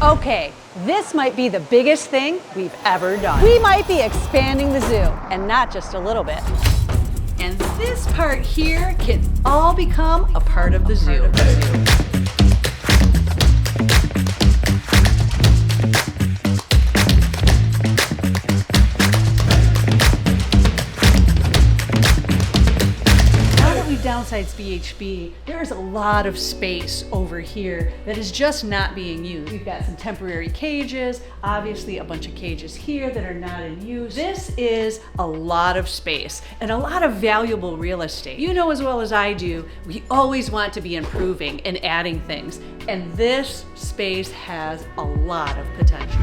Okay, this might be the biggest thing we've ever done. We might be expanding the zoo, and not just a little bit. And this part here can all become a part of the zoo. Downsides BHB, there's a lot of space over here that is just not being used. We've got some temporary cages, obviously a bunch of cages here that are not in use. This is a lot of space and a lot of valuable real estate. You know as well as I do, we always want to be improving and adding things, and this space has a lot of potential.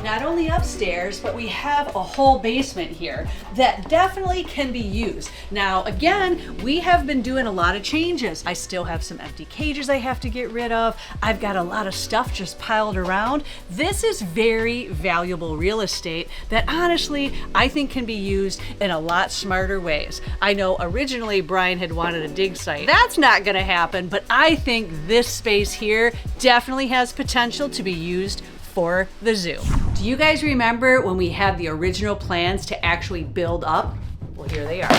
Not only upstairs, but we have a whole basement here that definitely can be used. Now, again, we have been doing a lot of changes. I still have some empty cages I have to get rid of. I've got a lot of stuff just piled around. This is very valuable real estate that honestly, I think can be used in a lot smarter ways. I know originally Brian had wanted a dig site. That's not gonna happen, but I think this space here definitely has potential to be used for the zoo. Do you guys remember when we had the original plans to actually build up? Well, here they are.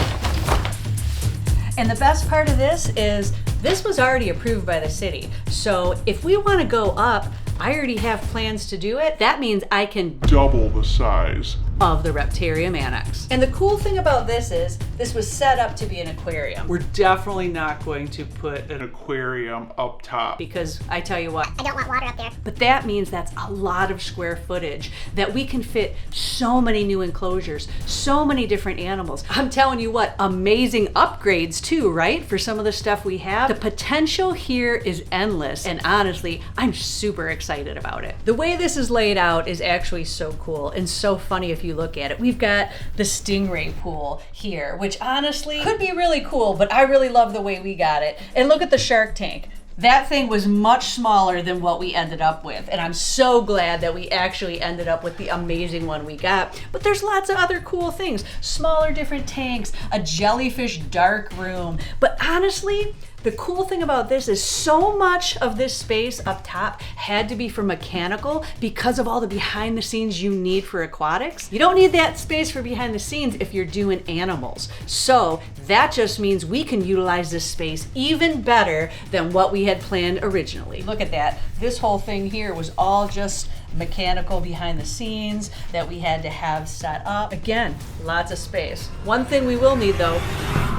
And the best part of this is this was already approved by the city. So if we want to go up, I already have plans to do it. That means I can double the size of the Reptarium Annex. And the cool thing about this is this was set up to be an aquarium. We're definitely not going to put an aquarium up top. Because I tell you what, I don't want water up there. but that means that's a lot of square footage that we can fit so many new enclosures, so many different animals. I'm telling you what, amazing upgrades too, right? For some of the stuff we have. The potential here is endless, and honestly, I'm super excited about it. The way this is laid out is actually so cool and so funny if you look at it. We've got the stingray pool here, which honestly could be really cool, but I really love the way we got it. And look at the shark tank. That thing was much smaller than what we ended up with, and I'm so glad that we actually ended up with the amazing one we got. But there's lots of other cool things, smaller different tanks, a jellyfish dark room. But honestly, the cool thing about this is so much of this space up top had to be for mechanical because of all the behind the scenes you need for aquatics. You don't need that space for behind the scenes if you're doing animals. So that just means we can utilize this space even better than what we had planned originally. Look at that. This whole thing here was all just mechanical behind the scenes that we had to have set up. Again, lots of space. One thing we will need though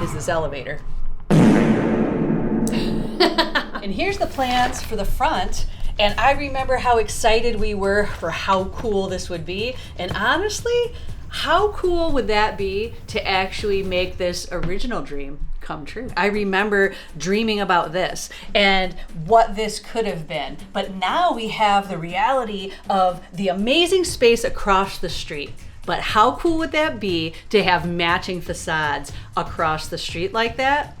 is this elevator. And here's the plans for the front. And I remember how excited we were for how cool this would be. And honestly, how cool would that be to actually make this original dream come true? I remember dreaming about this and what this could have been. But now we have the reality of the amazing space across the street. But how cool would that be to have matching facades across the street like that?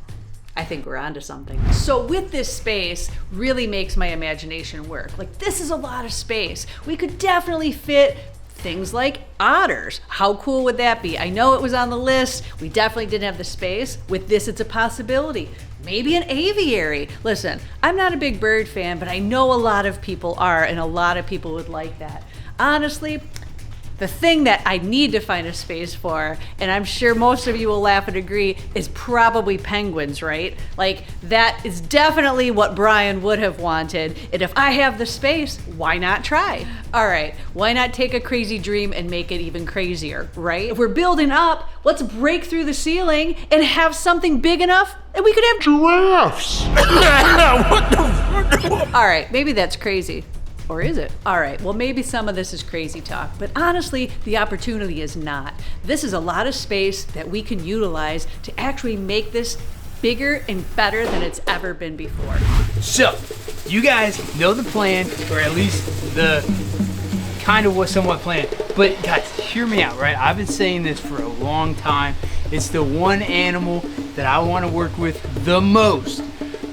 I think we're onto something. So with this space, really makes my imagination work. Like, this is a lot of space. We could definitely fit things like otters. How cool would that be? I know it was on the list. We definitely didn't have the space. With this, it's a possibility. Maybe an aviary. Listen, I'm not a big bird fan, but I know a lot of people are, and a lot of people would like that. Honestly, the thing that I need to find a space for, and I'm sure most of you will laugh and agree, is probably penguins, right? Like, that is definitely what Brian would have wanted. And if I have the space, why not try? All right, why not take a crazy dream and make it even crazier, right? If we're building up, let's break through the ceiling and have something big enough that we could have giraffes. What the? All right, maybe that's crazy. Or is it? All right, well, maybe some of this is crazy talk, but honestly, the opportunity is not. This is a lot of space that we can utilize to actually make this bigger and better than it's ever been before. So, you guys know the plan, or at least the kind of what somewhat plan. But guys, hear me out, right? I've been saying this for a long time. It's the one animal that I want to work with the most.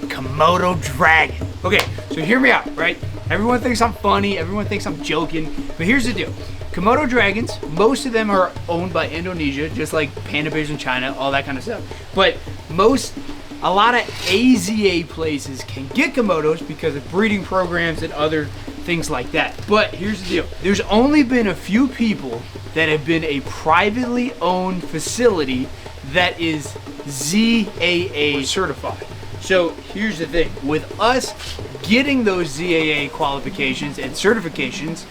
Komodo dragon. Okay, so hear me out, right? Everyone thinks I'm funny, everyone thinks I'm joking, but here's the deal. Komodo dragons, most of them are owned by Indonesia, just like panda bears in China, all that kind of stuff. But a lot of AZA places can get Komodos because of breeding programs and other things like that. But here's the deal. There's only been a few people that have been a privately owned facility that is ZAA certified. So here's the thing. With us getting those ZAA qualifications and certifications,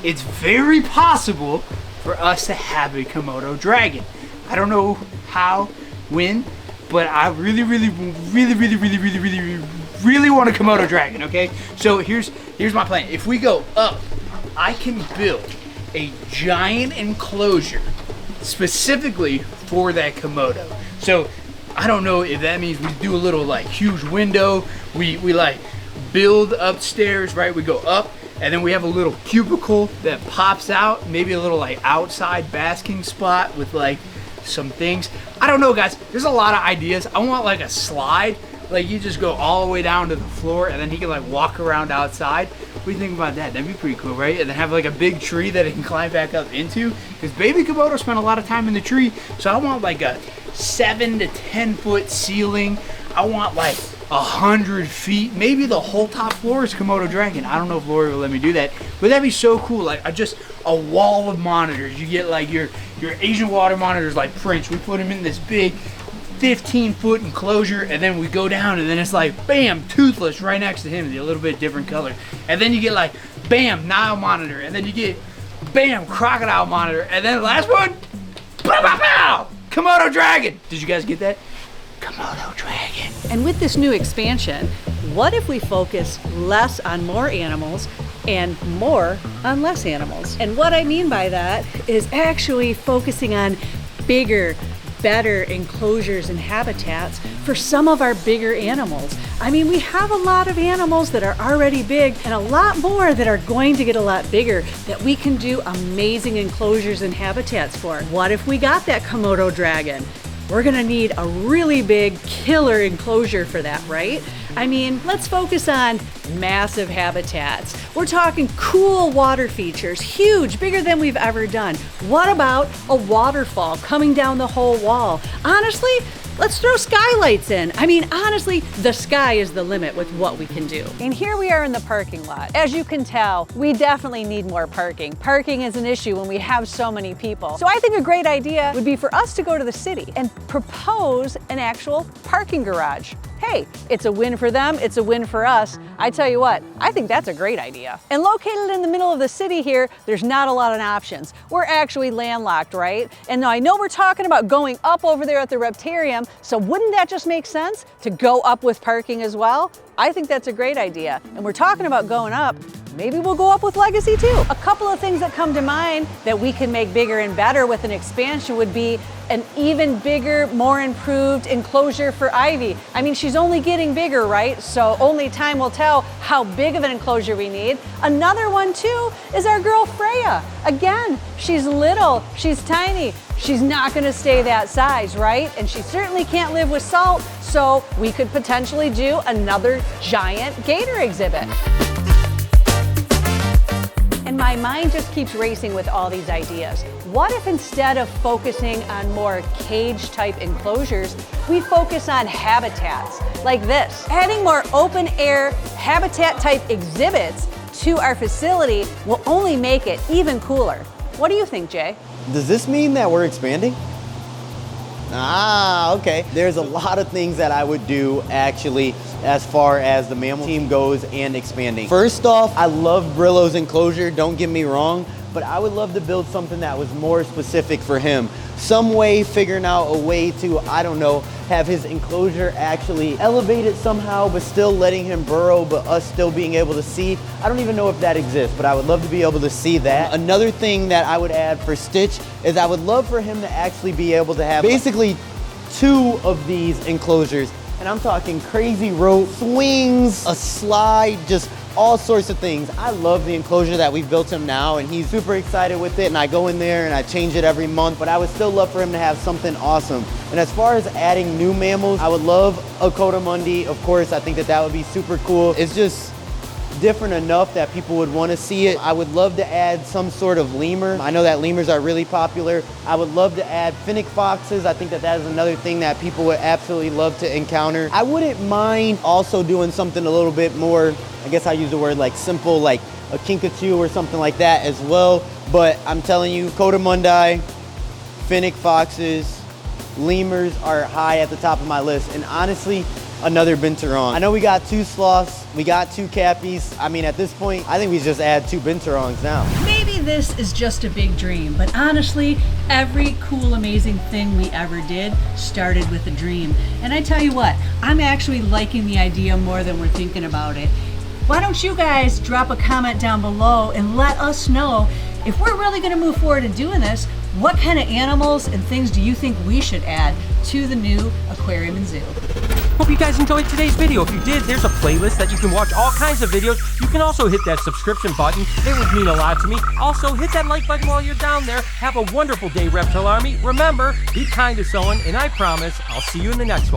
it's very possible for us to have a Komodo dragon. I don't know how, when, but I really want a Komodo dragon, okay? So here's my plan. If we go up, I can build a giant enclosure specifically for that Komodo. So I don't know if that means we do a little like huge window. We like build upstairs, right? We go up and then we have a little cubicle that pops out, maybe a little like outside basking spot with like some things. I don't know, guys. There's a lot of ideas. I want like a slide, like you just go all the way down to the floor and then he can like walk around outside. What do you think about that? That'd be pretty cool, right? And then have like a big tree that he can climb back up into, because baby Komodo spend a lot of time in the tree. So I want like a 7 to 10 foot ceiling. I want like 100 feet, maybe the whole top floor is Komodo dragon. I don't know if Lori will let me do that, but that'd be so cool. Like just a wall of monitors. You get like your Asian water monitors like Prince. We put them in this big 15-foot enclosure, and then we go down and then it's like bam, Toothless right next to him, a little bit different color. And then you get like bam, Nile monitor, and then you get bam, Crocodile monitor, and then the last one, pow, pow, pow, Komodo dragon. Did you guys get that? Komodo dragon. And with this new expansion, what if we focus less on more animals and more on less animals? And what I mean by that is actually focusing on bigger, better enclosures and habitats for some of our bigger animals. I mean, we have a lot of animals that are already big and a lot more that are going to get a lot bigger that we can do amazing enclosures and habitats for. What if we got that Komodo dragon? We're gonna need a really big killer enclosure for that, right? I mean, let's focus on massive habitats. We're talking cool water features, huge, bigger than we've ever done. What about a waterfall coming down the whole wall? Honestly, let's throw skylights in. I mean, honestly, the sky is the limit with what we can do. And here we are in the parking lot. As you can tell, we definitely need more parking. Parking is an issue when we have so many people. So I think a great idea would be for us to go to the city and propose an actual parking garage. Hey, it's a win for them, it's a win for us. I tell you what, I think that's a great idea. And located in the middle of the city here, there's not a lot of options. We're actually landlocked, right? And now I know we're talking about going up over there at the Reptarium, so wouldn't that just make sense to go up with parking as well? I think that's a great idea. And we're talking about going up, maybe we'll go up with Legacy too. A couple of things that come to mind that we can make bigger and better with an expansion would be an even bigger, more improved enclosure for Ivy. I mean, she's only getting bigger, right? So only time will tell how big of an enclosure we need. Another one too is our girl Freya. Again, she's little, she's tiny. She's not gonna stay that size, right? And she certainly can't live with salt, so we could potentially do another giant gator exhibit. And my mind just keeps racing with all these ideas. What if instead of focusing on more cage type enclosures, we focus on habitats like this? Adding more open air habitat type exhibits to our facility will only make it even cooler. What do you think, Jay? Does this mean that we're expanding? Ah, okay. There's a lot of things that I would do actually as far as the mammal team goes and expanding. First off, I love Brillo's enclosure, don't get me wrong, but I would love to build something that was more specific for him. Some way, figuring out a way to, I don't know, have his enclosure actually elevated somehow, but still letting him burrow, but us still being able to see. I don't even know if that exists, but I would love to be able to see that. Another thing that I would add for Stitch is I would love for him to actually be able to have basically 2 of these enclosures. And I'm talking crazy rope, swings, a slide, just all sorts of things. I love the enclosure that we've built him now, and he's super excited with it, and I go in there and I change it every month, but I would still love for him to have something awesome. And as far as adding new mammals, I would love a Cotamundi, of course. I think that that would be super cool. It's just different enough that people would want to see it. I would love to add some sort of lemur. I know that lemurs are really popular. I would love to add fennec foxes. I think that that is another thing that people would absolutely love to encounter. I wouldn't mind also doing something a little bit more, I guess I use the word like simple, like a kinkajou or something like that as well. But I'm telling you, coatimundi, finnick foxes, lemurs are high at the top of my list. And honestly, another binturong. I know we got 2 sloths, we got 2 cappies. I mean, at this point, I think we just add 2 binturongs now. Maybe this is just a big dream, but honestly, every cool, amazing thing we ever did started with a dream. And I tell you what, I'm actually liking the idea more than we're thinking about it. Why don't you guys drop a comment down below and let us know if we're really gonna move forward in doing this, what kind of animals and things do you think we should add to the new aquarium and zoo? Hope you guys enjoyed today's video. If you did, there's a playlist that you can watch all kinds of videos. You can also hit that subscription button. It would mean a lot to me. Also, hit that like button while you're down there. Have a wonderful day, Reptile Army. Remember, be kind to someone, and I promise I'll see you in the next one.